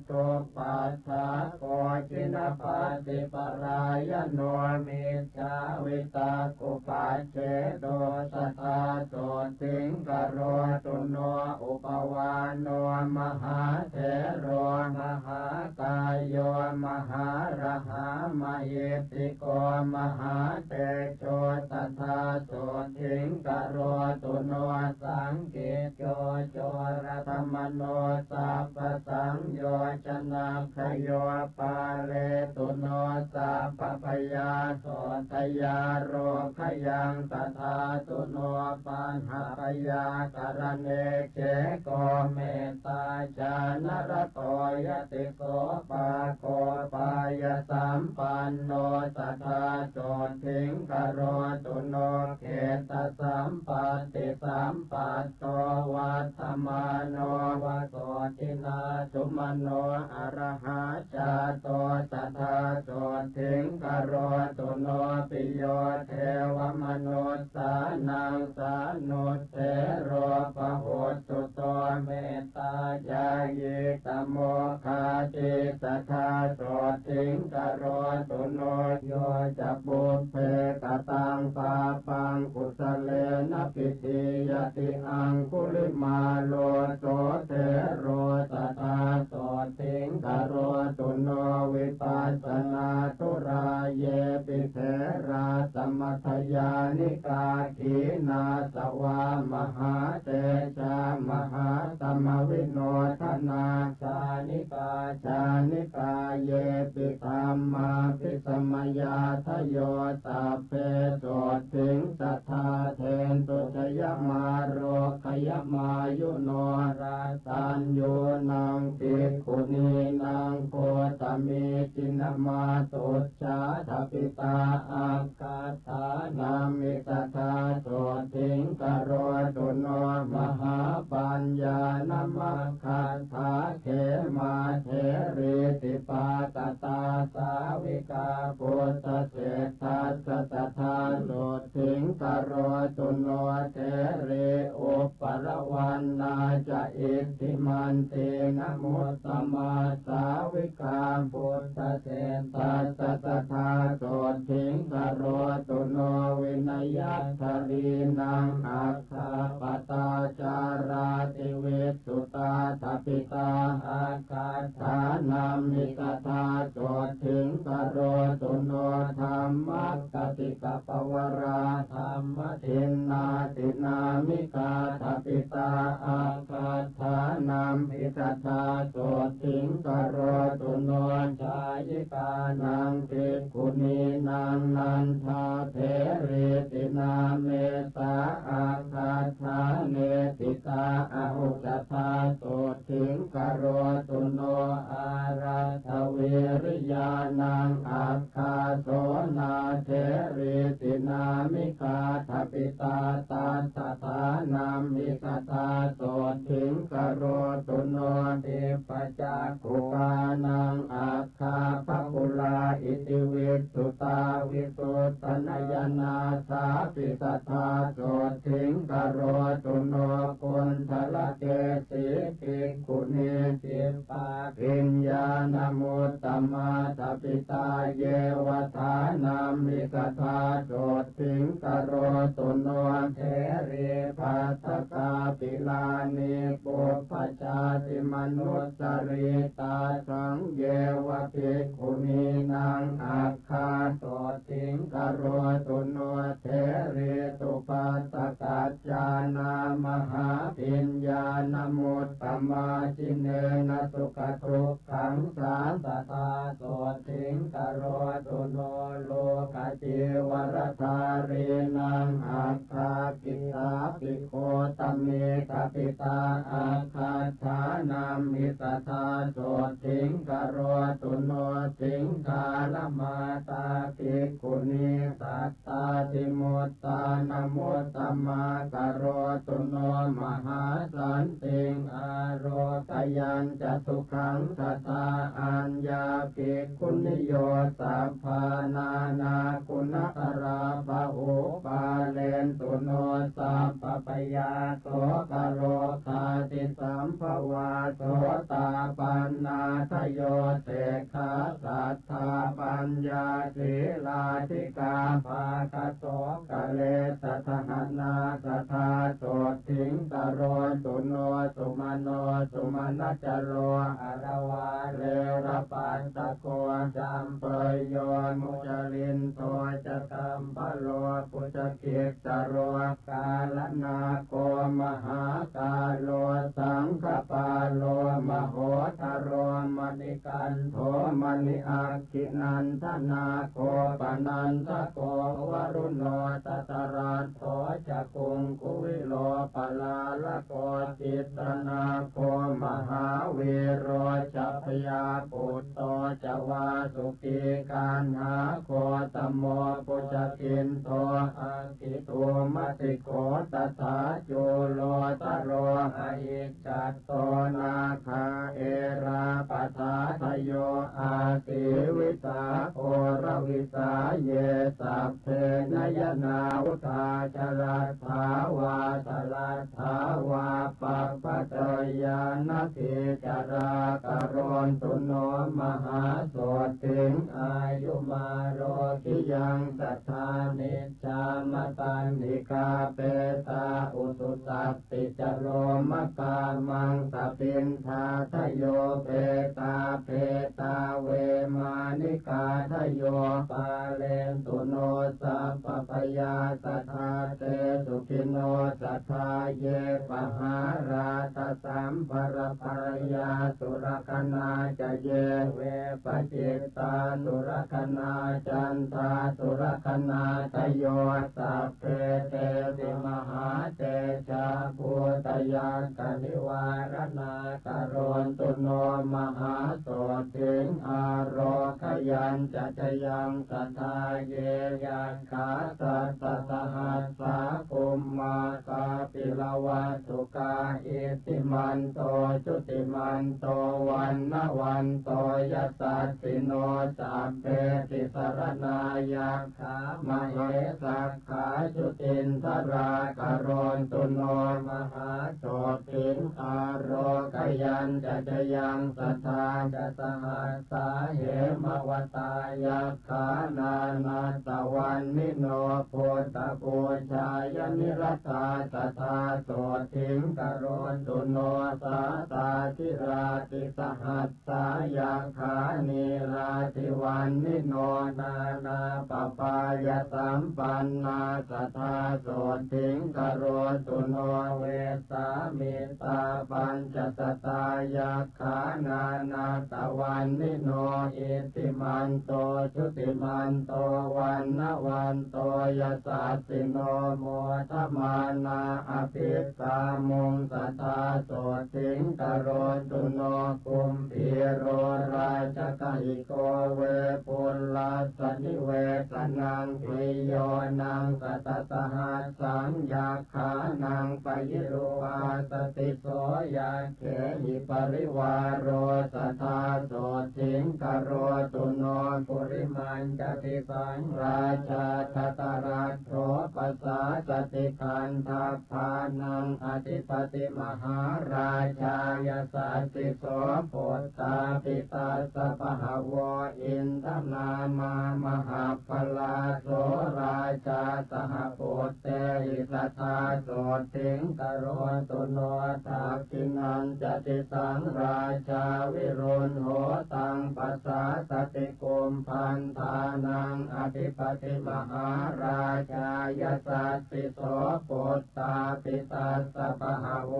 ตุปัสสะโกจินปาติปรายโนมิจฉาวิตากุปัจเจโตสัทธาโสติงกโรตุโนอุปวานโนมหาเถโรมหากายโยมหาระหามหิติโกมหาเตโชสัทธาโสติงกโรตุโนสังเกตโยโจรธรรมโนสัพพสังโยชนะขโยปาเลตุโนสัพพพยาโสทยาโรขยังตถาตุโนปัญหาพยากรเนเจโกเมตตาจานรโตยติโสปาโกปายสัมปันโนสัทธาโสติงกโรตุโนเขตสัมปัตติสัมปัตโตวัฏมาโนวโสตินาสุมโนอรหาจาโตสัทธาโสติงกโรตุโนปิโยเทวมนุสสานังสานุเทโรปโหตุโตเมตตายายิตโมคาติสัทธาโสติงกโรตุโนโยจะปุเพกตังปาปังกุสเลนะปิติยติอังคุลิมาโลโสเทโรสัทธาโสติงกโรตุโนวิปัสสนาทุราเยปิเทราสมัทยานิกาขีนาสวามหาเตชามหาตมวิโนทนาชานิกาชานิกาเยปิธรรมาปิสมยาทโยสัพเพโสติงสัทธาเทนตุชยมาโรขยมายุโนราสัญโยนังปิคุณีนังโคตมิจินมาตุชาทปิตาอาคาธานามิสัทธาโสติงกโรตุโนมหาปัญญานมัคคันธาเขมาเทริติปาตตาสาวิกาปุตตเศรษฐาสัทธาโสติงกโรตุโนเทริอุปรวันนาจะอิทธิมันเตนะโมตมาสาวิกาปุตตเศรษฐาสัทธาโสติงกโรตุโนวินัยทารีนังอัคคาปตาจาราติเวสุตาทปิตา อาคาฐานามิตถาโสถึงกโรตุโนธรรมักกติกปวราธรรมทินนาตินามิกาทปิตาอาคาฐานามิตถาโสถึงกโรตุโนชายิกานังภิกขุนีนางนันทาเถรีตินาเมตาอาคาฐาเนติตาอหุจธาโสถึงกโรตุโนอาราทเวริยานังอาคาโสนาเถรีตินามิกาทปิตาตาสถานามิสตาโสถึงกโรตุโนเทปจักขุกานังอาคาภคุลาอิติวิสุตาวิสุตตนยนาสาปิสทาโสถึงกโรตุโนกุณฑลเกสีภิกขุนีจิปปาปิญญาณมุตตมาทปิตาเยวทานามิกถาโสถึงกโรตุโนเทรีภัสสกาปิลานิปุปปจาติมนุสสริตาสังเยวภิกขุนีนางอาคาโสถึงกโรตุโนเทรีตุปัสสกัจจานามหาปิญญาณมุตตมาจิเนนะสุขทุกขังสาสตาโสถึงกโรตุโนโลกจิวรธารีนางอาคากิสาปิโคตเมตปิตาอาคาฐานามิตถาโสถึงกโรตุโนถึงกาลมาตาภิกขุนีสัตตาติมุตตานมุตตมากโรตุโนมหาสันติงอาโรกยัญจสุขังสตาอัญญาภิกขุนิโยสัพพานานาคุณตราภะอุปาเลนตุโนสัพพปยาโสกโรคาติสัมภวาโสตาปันนาทโยเสขาสัทธาปัญญาศีลาธิกาภาคโสกะเลสทหนาสทาโสถิงกโรตุโนสุมาโนสุมาณจโรอรวาเลระปัสสโกจัมเปยโยมุจลินโทจะกัมปโลปุจกิจโรกาลนาโกมหากาโลสังฆปาโลมโหทโรมณิกันโทมณิอาคินันทนาโกปนันทโกวรุโนตตรัสโทจะกุงกุวิโลปลาลโกจิตนาโกมหาวีโรจัพยาปุตโตจวาสุขีการหาโคตโมปุจกินโตอังกิตุมติโกตถาจุโลตโรหะอิจัตโตนาคาเอราปทาทโยอาติวิสาโอรวิสาเยสัพเพนยนาอุทาจรัสภาวาสลัสภาวาปัปปะเตยานาทิจารากโรนตุโนมหาโสติงอายุมาโรกิยังสัทธานิจามตันนิกาเปตาอุสุสัตติจโรมกามังสปินทาทโยเปตาเปตาเวมานิกาทโยปาเลนตุโนสัพพปยาสัทธาเตสุขิโนสัทธาเยปหาราตสัมภรภรยาสุรคนาจะเยเวปจิตตาสุรคนาจันทาสุรคนาทโยสัพเพเตติมหาเตชะภูตยานกนิวารณากโรนตุโนมหาโสถิงอารคยัญจะจยังสัทธาเยยันขาสัตตหัสสะกุมมากาปิลวัตถุกาอิติมันโตจุติมันโตวันนวันโตยัสสัสสิโนสัพเพติสรณายัคขามเหสักขาจุตินทรากโรนตุโนมหาโสถิงอารคยัญจะจยังสัท ทาจะสหัสสาเหมวตายักขานานาตวันนิโนพุทธปูชายนิรัตตาตถาโสทิงกโรตุโนสาตาธิราติสหัสสายักขานิราติวันนิโนนานาปปายสัมปันนาตถาโสทิงกโรตุโนเวสามิตาปัญจตตายักขานานาตวันนิโนอิติมันโตชุติมันโตวันนวันโตยสัสสิโนโมทมานาอภิสามุงสัทธาโสทิงกโรตุโนคุมพีโรราชกหิโกเวปุลลาสนิเวสนังปิโยนังสัตตหัสสังยักขานังปยิโรอาสติโสยาเขหิปริวารโรสัทธาโสทิงกโรตุโนปุริมันจติสังราชาตตรัสโสปัสสาสติคันทัพพานังอธิปติมหาราชายสัสสิโสโพธาปิตาสปะหาวอินทนามามหาพลาโสราชาสหโพเตอิสทาโสทิงกโรตุโนทักขินันจติสังราชาวิรุณโหตังปัสสาสติกุมพันธานังอธิปติมหาราชายสัสสิโสโพธาปิตาสปะหาว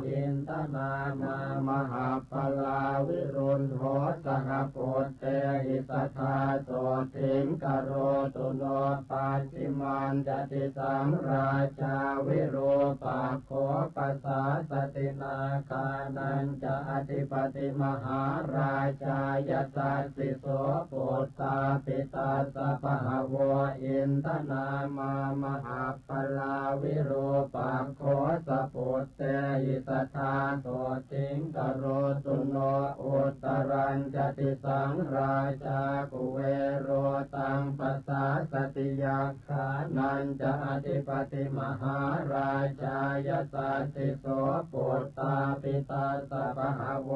อินทนามามหาพลาวิรุณโหสหโพเตอิสทาโสทิงกโรตุโนปัจฉิมันจติสังราชาวิโรปาโคปัสสาสตินาคานันจะอธิปติมหาราชายสัสสิโสโพธาปิตาสปะหาวอินทนามามหาพลาวิโรปาโคสโพเตอิสทาโสทิงกโรตุโนอุตรัญจติสังราชากุเวโรตังปัสสาสติยักขานันจะอธิปติมหาราชายสัสสิโสโพธาปิตาสปะหาว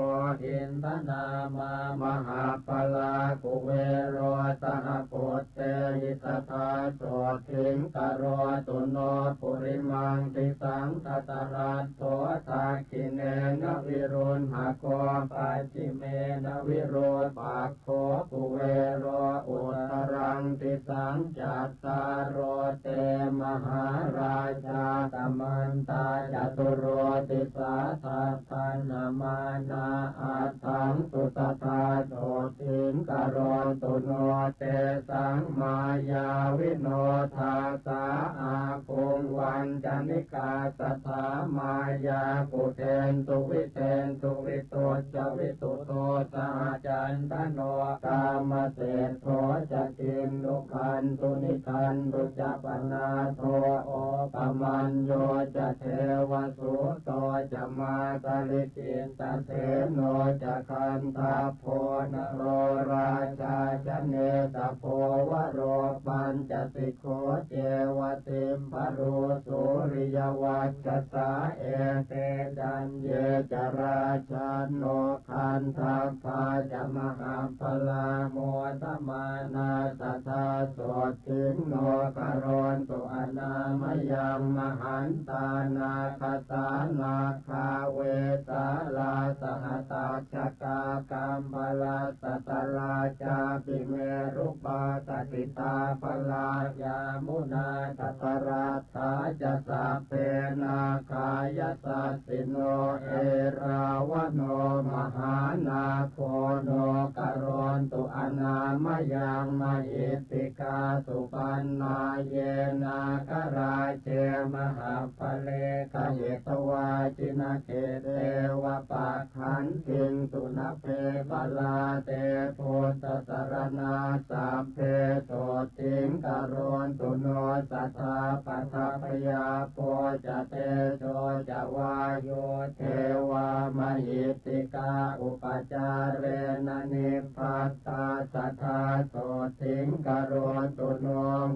อินทนามามหาพลากุเวโรสหโพเตอิสทาโสทิงกโรตุโนปุริมังติสังตตรัสโสทักขิเนนวิรุณหโกปัจฉิเมนวิโรปาโคกุเวโรอุตรังติสังจัตตารโรเตมหาราชาตมันตาจตุโรติสาทัพพันนามานาอัตถังสุตตาโสทิงกโรตุโนเตสังมายาวิโนทาสาอาคงวันจนิกาสถามายากุเทนตุวิเทนตุวิโตจวิตุโตสหจันทโนกามเสโทจะกินลุคันตุนิคันตุจปนาโทโอปมันโยจะเทวสุโตจะมาตลิกินตเสโนจะคันทาโพนโรราชาจะเนตโพวโรปัญจสิกโขเจวติมปรุสุริยวัจสาเอเตจันเยจราชาโนคันทัพพาจะมหาพลาโมทมานาตถาโสทิงโนกโรนตุอานามยังมหันตานาคตานาคาเวสาลาสหตาชกากามพลาสตลาจาปิเมรุปาตติตาพลายามุนาตตราธาจะสัพเพนาคายสัสสิโนเอราวโนมหานาโคโนกโรนตุอานามยังมหิตติกาสุปันนาเยนาคราเจมหาภเลกเหตวาจินาเกเตวะปะขันติงสุนเพปลาเตโพตสรณาสัพเพโสติงกโรนตุโนสัทธาปัทพยาโพจะเตโชจะวาโยเทวามหิตติกาอุปจ จาเรนะนิพพัตตาสัทธาโสติงกโรตุโน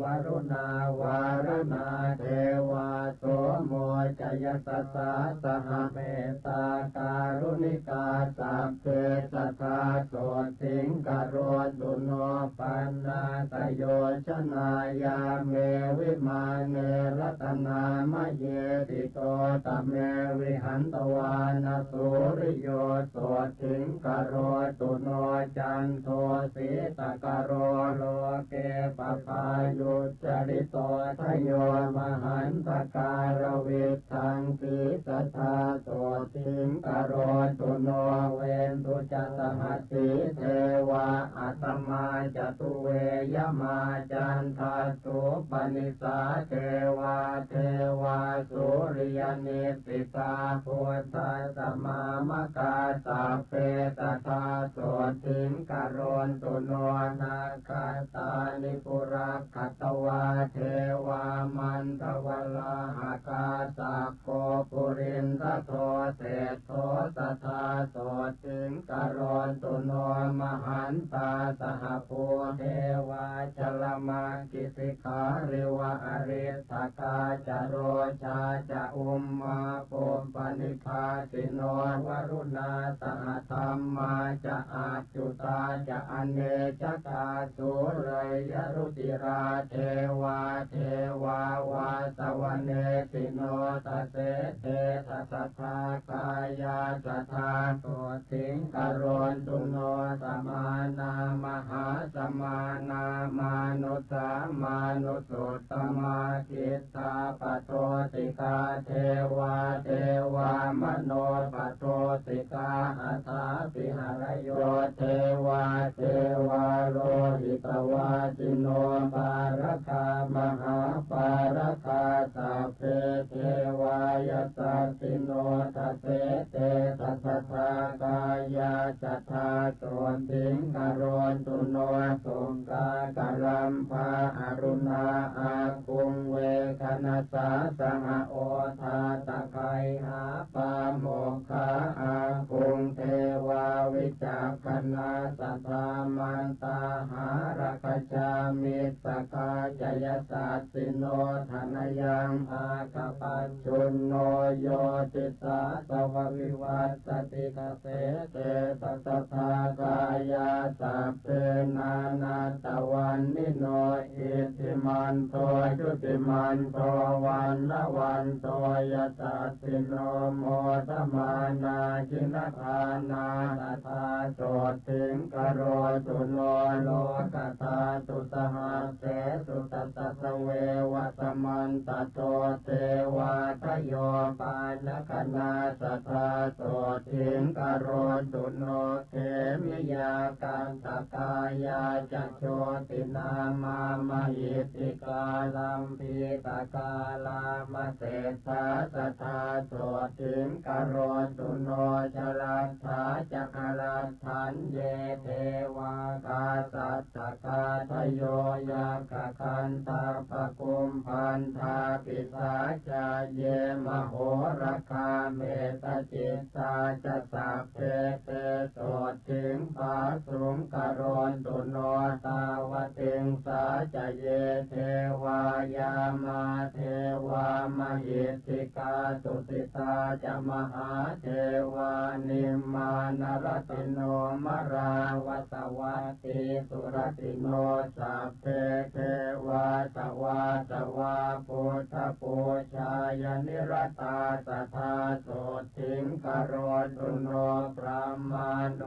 วรุณาวารณาเทวาโสโมจยสัสสะสหเมตตาการุณิกาสัพเพสัทธาโสติงกโรตุโนปันนาตโยชนายาเมวิมาเนรัตนามะเยติโตตเมวิหันตวานาสุริโยโสติงกโรตุโนจันโทสีตกโรโลเกปปายุจริโตทโยมหันตการวิทังสีสัทธาโสติงกโรตุโนเวนตุจัตหัสสีเทวาอัตมาจตุเวยมาจันทาสุปนิสาเทวาเทวาสุริยนิสิตาพุทธสมามกาสัพเพตถาโสติงกโรตุโนนาคาตานิปุระคัตวาเทวามันตวลาหากาสัพโกปุรินทโทเศโทสัทธาโสติงกโรตุโนมหันตาสหภูเทวาชลมากิสิขาริวะอริสกาจโรชาจะอุมมาปุปนิพาสิโนวรุณาสหธรรมาจะอาจุตาจะอเนจกาสุเรยรุติราเทวาเทวาวาสวเนติโนตเสเตสัสทากายาสัทธาโสติงกโรตุโนสมานามหาสมานามานุสามานุสุตตมาคิตาปโตติกาเทวาเทวามโนปโตติกาอัฏฐาปิหารโยเทวาเทวาโลหิตวาจิโนปารคามหาปารคาสัพเพเทวายสัสสิโนทัสเสเตสัสสทากายาจัตถาโสติงกโรตุโนสุงกากรัมภาอรุณาอาคุงเวคณสาสหโอทาตะไคหาปาโมคาอาคุงเทวาวิจักขณาสัทธามันตาหารคชามิสกาจยสัสสิโนธนยังอาคปัจจุนโนโยติสาสววิวัสสติกเสเตสัสทากายาสัพเพนานาตวันนิโนอิติมันโตยุติมันโตวันละวันโตยตัสสิโนโมทมานาจินทานาตถาโสติงกโรตุโนโลกตาตุสหัสเสสุตตสเววัสมันตโตเทวาทโยปานคณาสัทธาโสติงกโรตุโนเขมิยากันตกายาจัโชตินามามหิติกาลัมพีตกาลามเสสาสัทธาโสติงกโรตุโนจรัสถาจักรัสถันเยเทวากาสัตตกาทโยยากคันตาปกุมพันธาปิสาจาเยมโหรคาเมตจิตตาจะสัพเพเตโสติงปาสุงกโรตุโนตาวติงสาจะเยเทวายามาเทวามหิตติกาสุติตาจะมหาเทวานิมมานรติโนมราวัตวัตติสุรติโนสัพเพเทวาตวาตวาพุทธปูชายนิรตาสัทธาโสติงกโรตุโนพระมาโน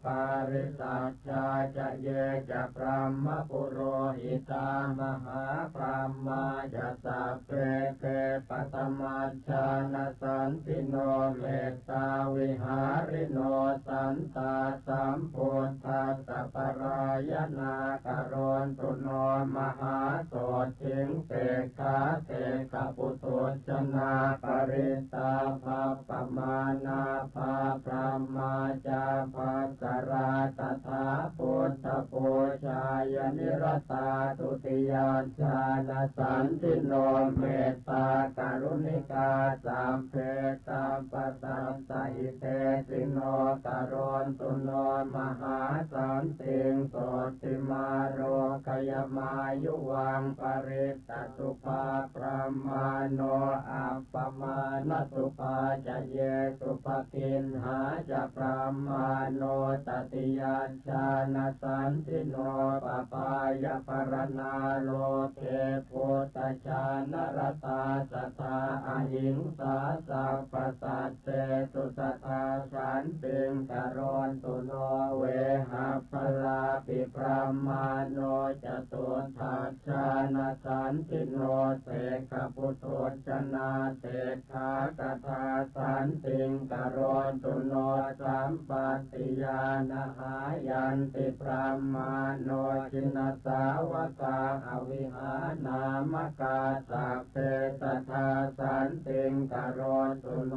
ปาริสัชชาจะเยจะพระมปุโรหิตามหาพระมาจะสัพเพเกปัตมัชฌานสันติโนเมตตาวิหาริโนสันตาสัมพุทธัสสะปรายนากโรตุโนมหาโสติงเสกาเสกปุตุชนาปริตาภาปมานาภาพระมาจาภาสราตถาพุทธปูชายนิรตาตุติยานชาณสันติโนเมตตา การุณิกาสัมเพสัมปสัสสะอิเตสิโนกโรนตุโนมหาสันติงโสติมาโรกยมายุวังปริตตสุภาปรมาโนอัปปมาณสุภาจะเยสุปกินหาจะปรามาโนตติยาชานาสันติโนปปายปรณาโลเกพุตตชานรตาสัทธาอหิงสาสัพพสัตเตสุสัทธาสันติงกโรนตุโนเวหะพลาปิปรามาโนจตุทัชชานาสันติโนเสกปุตโตชนาเศรษฐากถาสันติงกโรนตุโนสัมปติยานาหายันติปรามาโนจินสาวกาอวิหานามกาสัพเพสัทธาสันติงกโรนตุโน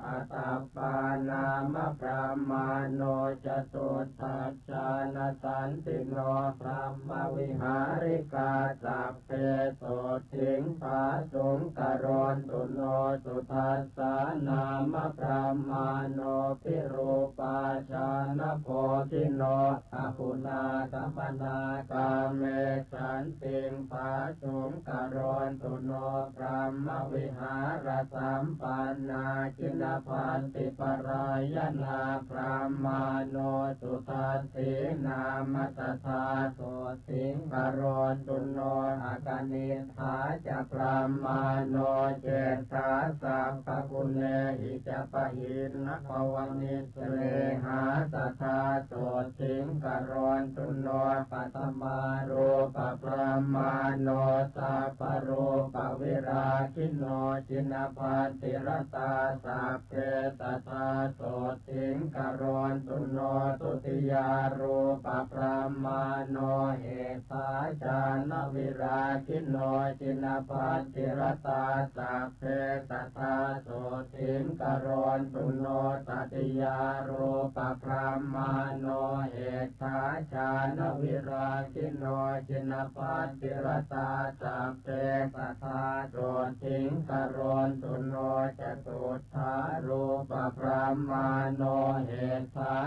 อัตตปานามปรามาโนจตุทัชชานาสันติโนพรหมวิหาริกาสัพเพโสติงภาสุงกโรนตุโนสุทัสสานามพรามาโนปิรูปาชานโพธิโนอภุนาสัมปนากาเมสันติงภาสุงกโรนตุโนพรหมวิหารสัมปันนาจินพันติปรายนาพรามาโนสุทัสสีนามตถาโสสิงกโรนตุโนอากานิฐาจะพรามาโนเจตาสัพพกุเนหิจะปะหินนภวนิสเลหาสัทธาโสสิงกโรนตุโนปัตมารูปพรามาโนสัพพรูปวิราคิโนจินพันติรตาสัพเพสัทธาโสสิงกโรนตุโนตุติยารูปพรามาโนเหตาจานวิราคิโนจินพันติรตาสัพเพสัทธาโสสิงกโรนตุโนตติยารูปพรามาโนเหตาจานวิราคิโนจินพันติรตาสัพเพสัทธาโสสิงกโรนตุโนจตุธารูปพรามาโนเหตา